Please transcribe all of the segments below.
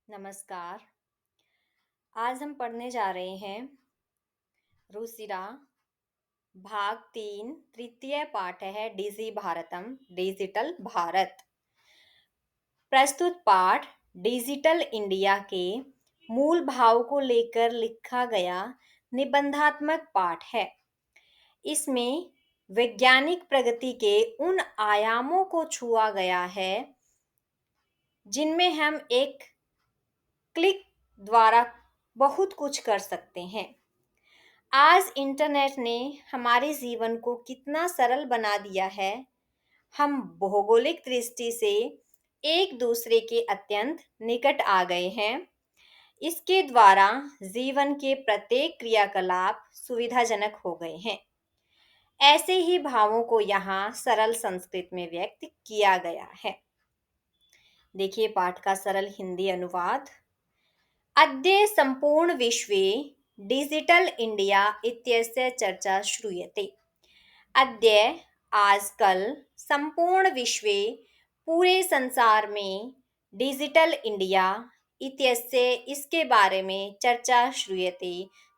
नमस्कार। आज हम पढ़ने जा रहे हैं रुचिरा भाग 3 तृतीय पाठ है डिजी भारतम डिजिटल भारत। प्रस्तुत पाठ डिजिटल इंडिया के मूल भाव को लेकर लिखा गया निबंधात्मक पाठ है। इसमें वैज्ञानिक प्रगति के उन आयामों को छुआ गया है जिनमें हम एक क्लिक द्वारा बहुत कुछ कर सकते हैं। आज इंटरनेट ने हमारे जीवन को कितना सरल बना दिया है। हम भौगोलिक दृष्टि से एक दूसरे के अत्यंत निकट आ गए हैं। इसके द्वारा जीवन के प्रत्येक क्रियाकलाप सुविधाजनक हो गए हैं। ऐसे ही भावों को यहाँ सरल संस्कृत में व्यक्त किया गया है। देखिए पाठ का सरल हिंदी अनुवाद। अद्य सम्पूर्ण विश्वे डिजिटल इंडिया इत्यस्य चर्चा श्रूयते। अद्य आजकल संपूर्ण विश्वे पूरे संसार में डिजिटल इंडिया इत्यस्य इसके बारे में चर्चा श्रूयते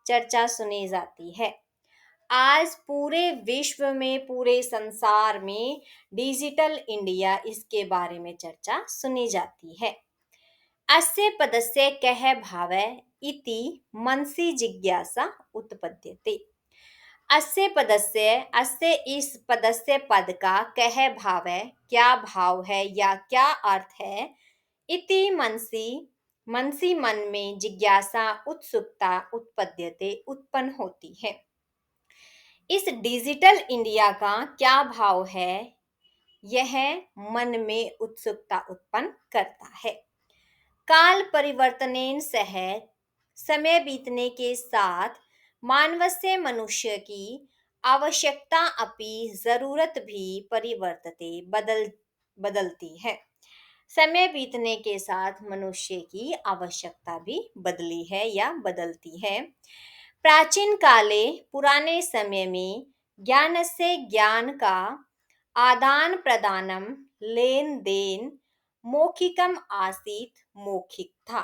चर्चा सुनी जाती है। आज पूरे विश्व में पूरे संसार में डिजिटल इंडिया इसके बारे में चर्चा सुनी जाती है। अस्य पदस्य कः भावः इति मनसि जिज्ञासा उत्पद्यते। अस्य इस पदस्य पद का कः भाव है, क्या भाव है या क्या अर्थ है। इति मनसी मन में जिज्ञासा उत्सुकता उत्पद्यते उत्पन्न होती है। इस डिजिटल इंडिया का क्या भाव है, यह मन में उत्सुकता उत्पन्न करता है। काल परिवर्तनेन सह समय बीतने के साथ मानवस्य मनुष्य की आवश्यकता अपि जरूरत भी परिवर्तते बदलती है। समय बीतने के साथ मनुष्य की आवश्यकता भी बदली है या बदलती है। प्राचीन काले पुराने समय में ज्ञान से ज्ञान का आदान प्रदानम लेन देन मौखिकम आसीत मौखिक था।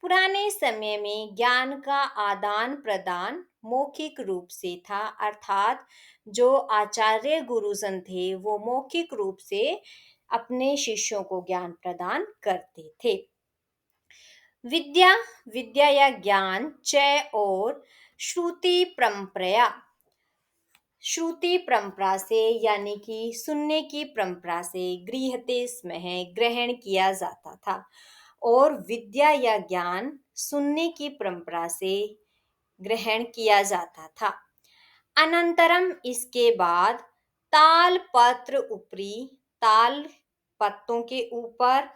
पुराने समय में ज्ञान का आदान प्रदान मौखिक रूप से था, अर्थात जो आचार्य गुरुजन थे वो मौखिक रूप से अपने शिष्यों को ज्ञान प्रदान करते थे। विद्या या ज्ञान च और श्रुति परंपरा से यानी कि सुनने की परंपरा से गृह्यते स्म ग्रहण किया जाता था। और विद्या या ज्ञान सुनने की परंपरा से ग्रहण किया जाता था। अनंतरम इसके बाद ताल पत्तों के ऊपर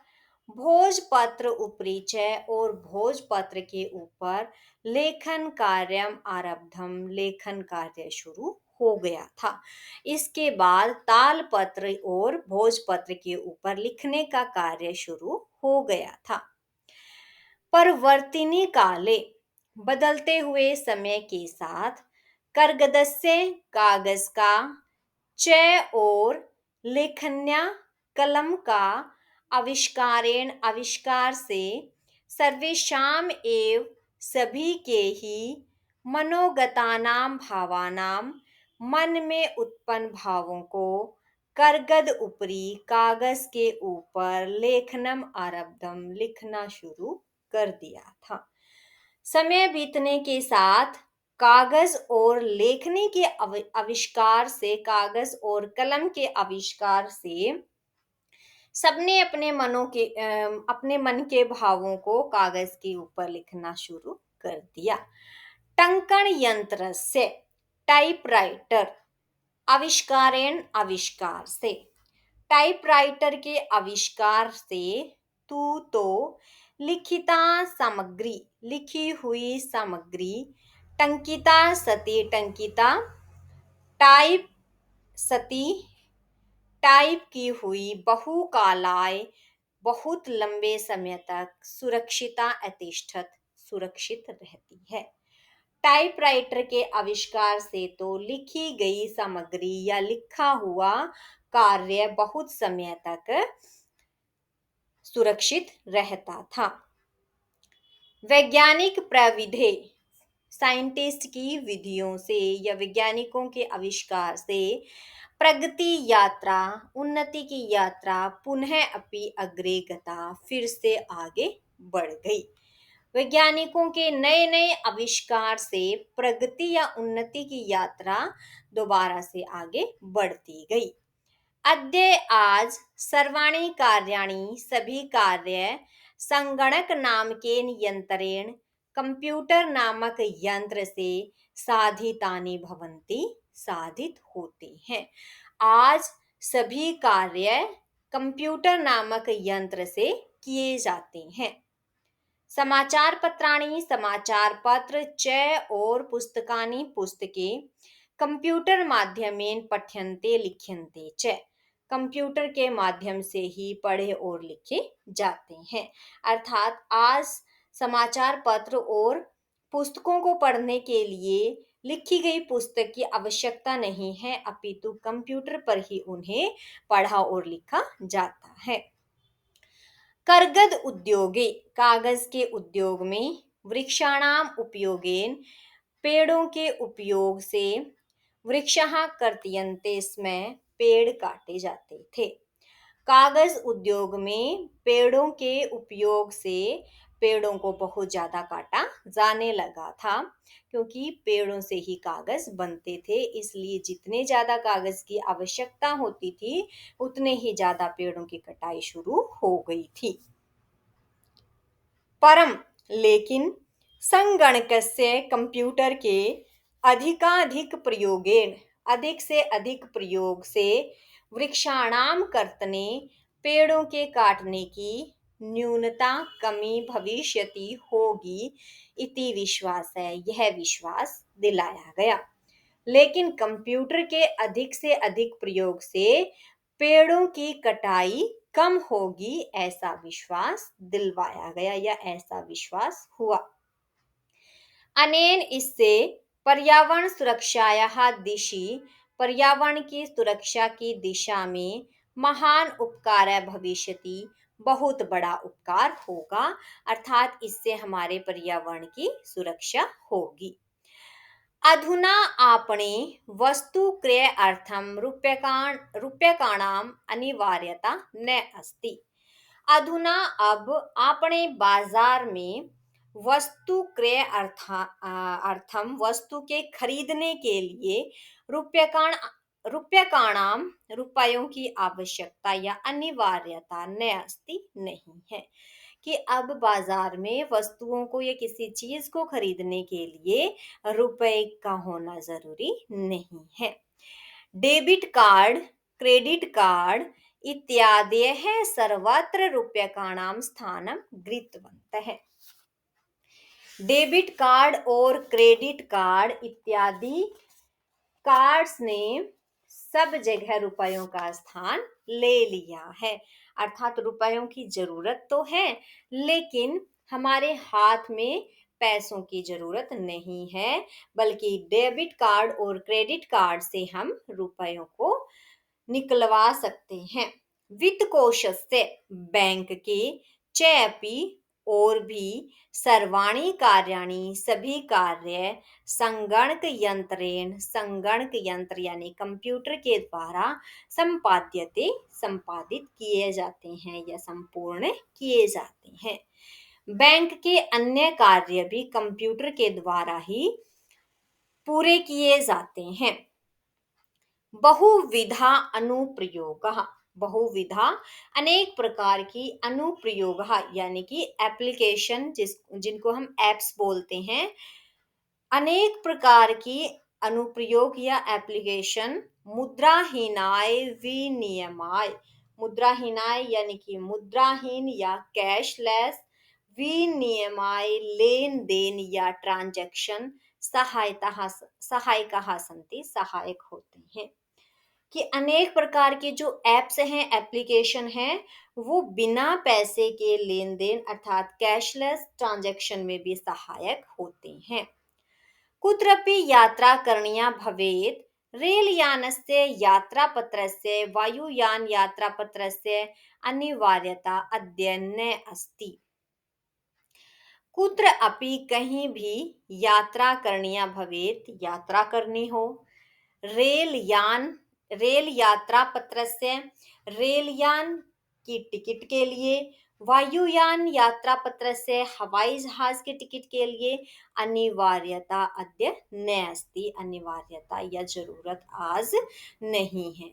भोजपत्र उपरी च और भोजपत्र के ऊपर लेखन कार्यम आरब्धम लेखन कार्य शुरू हो गया था। इसके बाद तालपत्र और भोजपत्र के ऊपर लिखने का कार्य शुरू हो गया था। परवर्तिनी काले बदलते हुए समय के साथ करगदस्य कागज का च और लेखन्या कलम का आविष्कार से सर्वेषाम एव सभी के ही मनोगतानाम भावानाम मन में उत्पन्न भावों को करगद ऊपरी कागज के ऊपर लेखनम आरब्धम लिखना शुरू कर दिया था। समय बीतने के साथ कागज और लेखनी के आविष्कार से कागज और कलम के आविष्कार से सबने अपने मन के भावों को कागज के ऊपर लिखना शुरू कर दिया। टंकण यंत्र से टाइपराइटर आविष्कार से टाइपराइटर के आविष्कार से लिखी हुई सामग्री टाइप की हुई बहुकालाय बहुत लंबे समय तक सुरक्षित रहती है। टाइपराइटर के आविष्कार से तो लिखी गई सामग्री या लिखा हुआ कार्य बहुत समय तक सुरक्षित रहता था। वैज्ञानिक प्रविधि साइंटिस्ट की विधियों से या वैज्ञानिकों के आविष्कार से प्रगति यात्रा, उन्नति की यात्रा पुनः अपि अग्रे गता, फिर से आगे बढ़ गई। वैज्ञानिकों के नए नए आविष्कार से प्रगति या उन्नति की यात्रा दोबारा से आगे बढ़ती गई। अद्य आज सर्वाणि कार्याणि सभी कार्य संगणक नाम के यंत्रेण कंप्यूटर नामक यंत्र से साधितानि भवन्ति साधित होते हैं। आज सभी कार्य कंप्यूटर नामक यंत्र से किए जाते हैं। समाचार पत्राणि समाचार पत्र च और पुस्तकानि पुस्तके कंप्यूटर माध्यमेन पठ्यन्ते लिख्यन्ते च, कंप्यूटर के माध्यम से ही पढ़े और लिखे जाते हैं। अर्थात आज समाचार पत्र और पुस्तकों को पढ़ने के लिए लिखी गई पुस्तक की आवश्यकता नहीं है, अपितु कंप्यूटर पर ही उन्हें पढ़ा और लिखा जाता है। कर्गद उद्योगे कागज के उद्योग में वृक्षाणाम उपयोगेन पेड़ों के उपयोग से वृक्षः कर्तयन्ते स्म पेड़ काटे जाते थे। कागज उद्योग में पेड़ों के उपयोग से पेड़ों को बहुत ज्यादा काटा जाने लगा था, क्योंकि पेड़ों से ही कागज बनते थे, इसलिए जितने ज्यादा कागज की आवश्यकता होती थी उतने ही ज्यादा पेड़ों की कटाई शुरू हो गई थी। परम लेकिन संगणकस्य कंप्यूटर के अधिकाधिक प्रयोगेन अधिक से अधिक प्रयोग से वृक्षाणाम कर्तने पेड़ों के काटने की न्यूनता कमी भविष्यति होगी इति विश्वास है, यह विश्वास दिलाया गया। लेकिन कंप्यूटर के अधिक से अधिक प्रयोग से पेड़ों की कटाई कम होगी, ऐसा विश्वास दिलवाया गया या ऐसा विश्वास हुआ। अनेन इससे पर्यावरण सुरक्षायाः दिशि पर्यावरण की सुरक्षा की दिशा में महान उपकार भविष्यति बहुत बड़ा उपकार होगा, अर्थात इससे हमारे पर्यावरण की सुरक्षा होगी। अधुना आपणे वस्तु क्रय अर्थम रूप्यकाणाम अनिवार्यता न अस्ति। अधुना अब आपणे बाजार में वस्तु क्रय अर्थम वस्तु के खरीदने के लिए रुपयकाणाम रुपयों की आवश्यकता या अनिवार्यता न अस्ति नहीं है, कि अब बाजार में वस्तुओं को या किसी चीज को खरीदने के लिए रुपए का होना जरूरी नहीं है। डेबिट कार्ड, क्रेडिट कार्ड इत्यादयः सर्वत्र रूप्यकाणां स्थानं गृहीतवन्तः। डेबिट कार्ड और क्रेडिट कार्ड इत्यादि कार्ड्स ने सब जगह रुपयों का स्थान ले लिया है, अर्थात रुपयों की जरूरत तो है लेकिन हमारे हाथ में पैसों की जरूरत नहीं है, बल्कि डेबिट कार्ड और क्रेडिट कार्ड से हम रुपयों को निकलवा सकते हैं। वित्त कोश से बैंक के चैपी और भी सर्वाणी कार्याणि सभी कार्य संगणक यंत्र यानी कंप्यूटर के द्वारा संपादित किए जाते हैं या संपूर्ण किए जाते हैं। बैंक के अन्य कार्य भी कंप्यूटर के द्वारा ही पूरे किए जाते हैं। बहुविधा अनुप्रयोगः बहुविधा अनेक प्रकार की अनुप्रयोग यानी कि एप्लीकेशन जिनको हम एप्स बोलते हैं, अनेक प्रकार की अनुप्रयोग या एप्लीकेशन मुद्राहीनाय विनियमाय, मुद्राहीनाय यानी कि मुद्राहीन या कैशलेस, विनियमाय लेन देन या ट्रांजैक्शन सहायक होते हैं, कि अनेक प्रकार के जो एप्स हैं एप्लीकेशन हैं वो बिना पैसे के लेन देन अर्थात कैशलेस ट्रांजैक्शन में भी सहायक होते हैं। कुत्रपि यात्रा करणीया भवेत् रेलयानस्य यात्रापत्रस्य वायुयान यात्रापत्रस्य अनिवार्यता अद्य न अस्ति। कुत्र अपि कहीं भी यात्रा करणीया भवेत्, यात्रा करनी हो, रेलयान रेल यात्रा पत्रस्य रेलयान की टिकट के लिए, वायुयान यात्रा पत्रस्य हवाई जहाज के टिकट के लिए अनिवार्यता अद्य न अस्ति, अनिवार्यता या जरूरत आज नहीं है।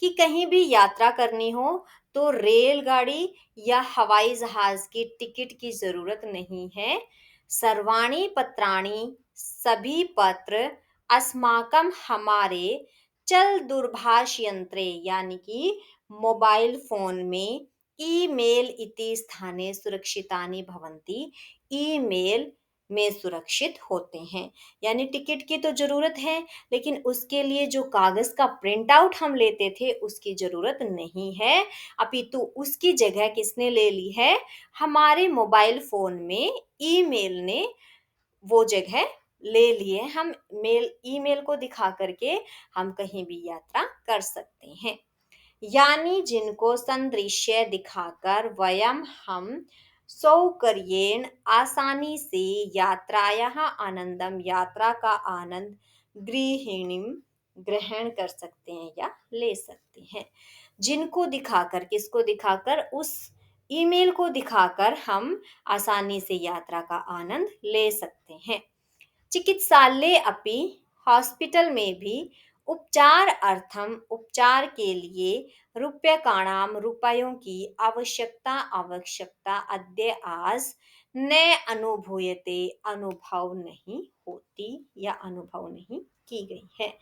कि कहीं भी यात्रा करनी हो तो रेलगाड़ी या हवाई जहाज की टिकट की जरूरत नहीं है। सर्वाणि पत्राणि, सभी पत्र, अस्माकम हमारे, चल दूरभाष यंत्रे यानी कि मोबाइल फोन में, ईमेल इति स्थाने सुरक्षितानि भवन्ति, ईमेल में सुरक्षित होते हैं। यानी टिकट की तो जरूरत है, लेकिन उसके लिए जो कागज का प्रिंट आउट हम लेते थे उसकी जरूरत नहीं है, अपितु उसकी जगह किसने ले ली है, हमारे मोबाइल फोन में ईमेल ने वो जगह ले लिए। हम मेल ईमेल को दिखा करके हम कहीं भी यात्रा कर सकते हैं। यानी जिनको संदृश्य दिखाकर वयम हम सौकर्येण आसानी से यात्रायाः आनंदम, यात्रा का आनंद गृहिणीम ग्रहण कर सकते हैं या ले सकते हैं। जिनको दिखाकर, किसको दिखाकर, उस ईमेल को दिखाकर हम आसानी से यात्रा का आनंद ले सकते हैं। चिकित्सालय अपि, हॉस्पिटल में भी, उपचार अर्थम, उपचार के लिए, रूप्यकाणाम, रुपयों की आवश्यकता, आवश्यकता अद्य आज न अनुभूयते, अनुभव नहीं होती या अनुभव नहीं की गई है।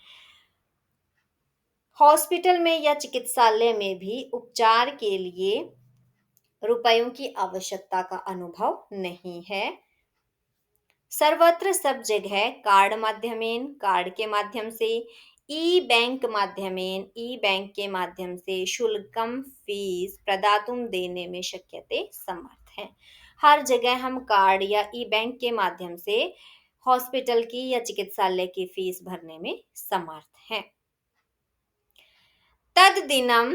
हॉस्पिटल में या चिकित्सालय में भी उपचार के लिए रुपयों की आवश्यकता का अनुभव नहीं है। सर्वत्र सब जगह कार्ड माध्यमेन, कार्ड के माध्यम से, ई बैंक माध्यमेन, ई बैंक के माध्यम से शुल्कम फीस प्रदातुम देने में शक्यते समर्थ है। हर जगह हम कार्ड या ई बैंक के माध्यम से हॉस्पिटल की या चिकित्सालय की फीस भरने में समर्थ हैं। तद दिनम,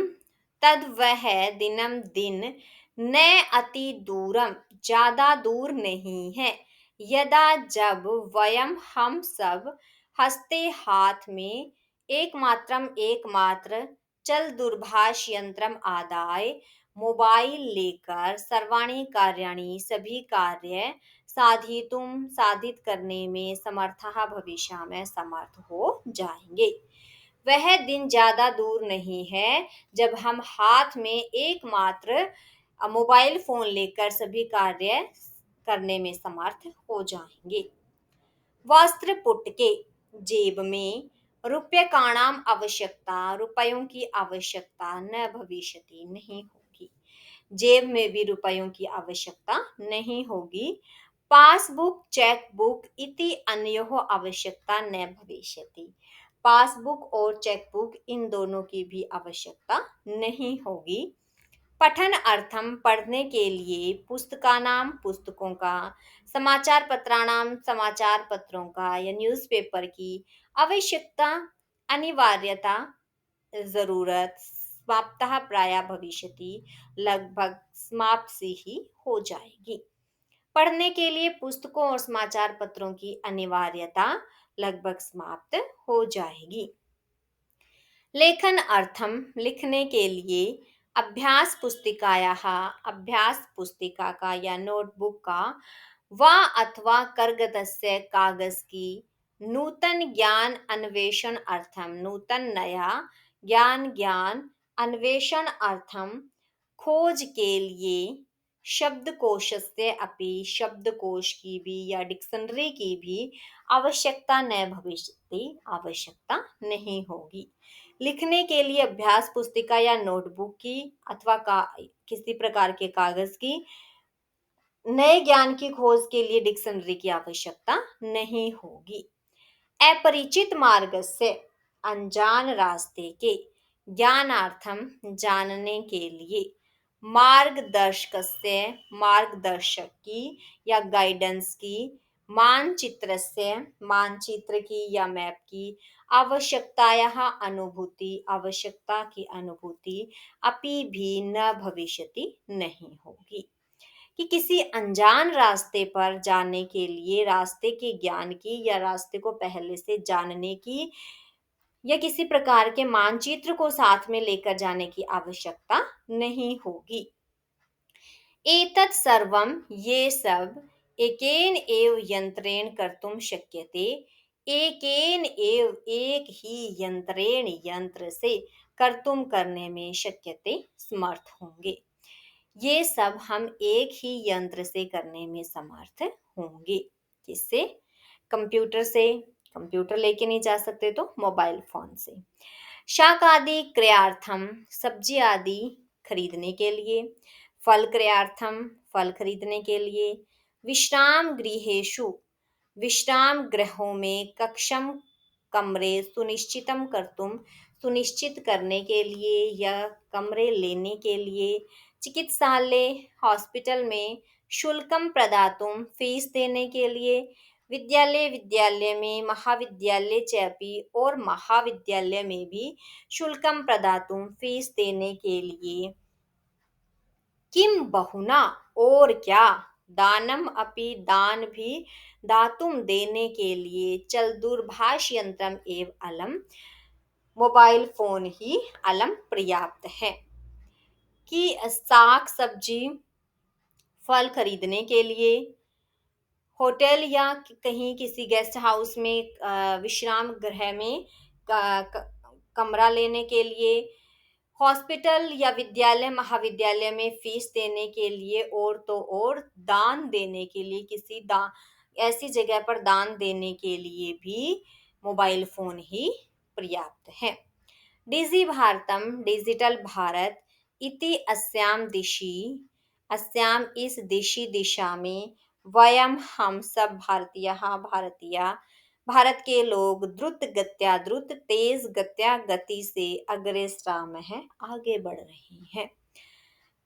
तद वह दिनम दिन, न अति दूरम, ज्यादा दूर नहीं है, यदा जब, वयम हम सब, हस्ते हाथ में, एकमात्रम एकमात्र, चल दूरभाष यंत्रम आदाय, मोबाइल लेकर, सर्वाणि कार्याणि सभी कार्य, साधितुम साधित करने में, समर्थः भविष्य में समर्थ हो जाएंगे। वह दिन ज्यादा दूर नहीं है जब हम हाथ में एकमात्र मोबाइल फोन लेकर सभी कार्य करने में समर्थ हो जाएंगे। वस्त्र पुटके, जेब में, रुपये काणाम आवश्यकता, रुपयों की आवश्यकता न भविष्यति नहीं होगी, जेब में भी रुपयों की आवश्यकता नहीं होगी। पासबुक, चेकबुक इति अन्योः आवश्यकता न भविष्यति, पासबुक और चेकबुक इन दोनों की भी आवश्यकता नहीं होगी। पठन अर्थम, पढ़ने के लिए, पुस्तकानाम, पुस्तकों का, समाचार पत्राणाम, समाचार पत्रों का या न्यूज़पेपर की आवश्यकता, अनिवार्यता, जरूरत, समाप्तः प्राय भविष्यति, लगभग समाप्त सी ही हो जाएगी। पढ़ने के लिए पुस्तकों और समाचार पत्रों की अनिवार्यता लगभग समाप्त हो जाएगी। लेखन अर्थम, लिखने के लिए, अभ्यास पुस्तिकायाः, अभ्यास पुस्तिका का या नोटबुक का, वा अथवा करगतस्य, कागज की, नूतन ज्ञान अन्वेषण अर्थम, नूतन नया ज्ञान अन्वेषण अर्थम, खोज के लिए, शब्दकोशस्य अपि, शब्दकोश की भी या डिक्शनरी की भी आवश्यकता न भविष्यति, आवश्यकता नहीं होगी। लिखने के लिए अभ्यास पुस्तिका या नोटबुक की अथवा किसी प्रकार के कागज की, नए ज्ञान की खोज के लिए डिक्शनरी की आवश्यकता नहीं होगी। अपरिचित मार्ग से, अनजान रास्ते के, ज्ञानार्थम, जानने के लिए, मार्गदर्शकस्य, मार्गदर्शक की या गाइडेंस की, मानचित्र से, मानचित्र की या मैप की, आवश्यकतायाः अनुभूति, आवश्यकता की अनुभूति, अपि भी न भविष्यति नहीं होगी। कि किसी अनजान रास्ते पर जाने के लिए रास्ते के ज्ञान की या रास्ते को पहले से जानने की या किसी प्रकार के मानचित्र को साथ में लेकर जाने की आवश्यकता नहीं होगी। एतत् सर्वं ये सब एकेन एव यंत्रेण कर्तुं शक्यते। एकेन एव एक ही यंत्रेण यंत्र से कर्तुम करने में शक्यते समर्थ होंगे। ये सब हम एक ही यंत्र से करने में समर्थ होंगे। किससे? कंप्यूटर से। कंप्यूटर लेके नहीं जा सकते तो मोबाइल फोन से। शाक आदि क्रयार्थम, सब्जी आदि खरीदने के लिए। फल क्रयार्थम, फल खरीदने के लिए। विश्राम गृहेषु, विश्राम गृहों में। कक्षम, कमरे। सुनिश्चितम कर्तुम, सुनिश्चित करने के लिए या कमरे लेने के लिए। चिकित्सालय, हॉस्पिटल में। शुल्कम प्रदातुम, फीस देने के लिए। विद्यालय, विद्यालय में। महाविद्यालय चैपी, और महाविद्यालय में भी। शुल्कम प्रदातुम, फीस देने के लिए। किम बहुना, और क्या। दानम अपि, दान भी। दातुम, देने के लिए। चल दूरभाष यंत्रम एव अलम, मोबाइल फोन ही अलम पर्याप्त है। कि साग सब्जी फल खरीदने के लिए। होटल या कहीं किसी गेस्ट हाउस में, विश्राम गृह में कमरा लेने के लिए। हॉस्पिटल या विद्यालय महाविद्यालय में फीस देने के लिए, और तो और दान देने के लिए, किसी ऐसी जगह पर दान देने के लिए भी मोबाइल फोन ही पर्याप्त है। डिजी भारतम, डिजिटल भारत। इति अस्याम दिशि, अस्याम इस दिशा में। वयम, हम सब। भारतीय, भारत के लोग। द्रुत तेज गत्या, गति से। अग्रेसराम है, आगे बढ़ रही हैं।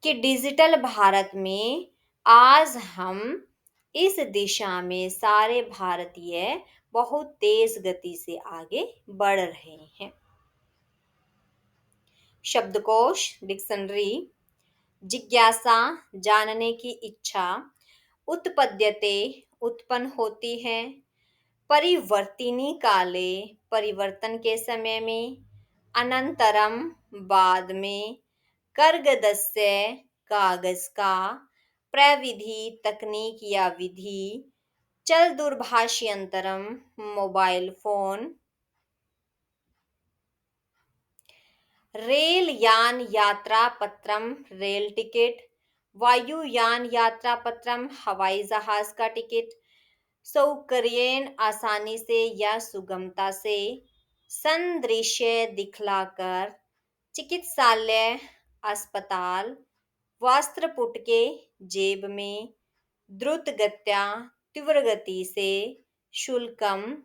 कि डिजिटल भारत में आज हम इस दिशा में सारे भारतीय बहुत तेज गति से आगे बढ़ रहे हैं। शब्दकोश, डिक्शनरी। जिज्ञासा, जानने की इच्छा। उत्पद्यते, उत्पन्न होती है। परिवर्तिनी काले, परिवर्तन के समय में। अनंतरम, बाद में। कर्गदस्य, कागज का। प्रविधि, तकनीक या विधि। चल दूरभाष यंत्रम, मोबाइल फोन। रेल यान यात्रा पत्रम, रेल टिकट। वायुयान यात्रा पत्रम, हवाई जहाज का टिकट। सौकर्येन, आसानी से या सुगमता से। संदृश्य, दिखलाकर। चिकित्सालय, अस्पताल। वस्त्र पुटके, जेब में। द्रुत गत्या, तीव्र गति से। शुल्कम,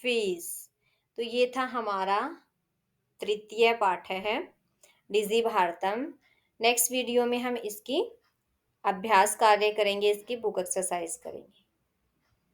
फीस। तो ये था हमारा तृतीय पाठ है, डिजी भारतम। नेक्स्ट वीडियो में हम इसकी अभ्यास कार्य करेंगे, इसकी बुक एक्सरसाइज करेंगे।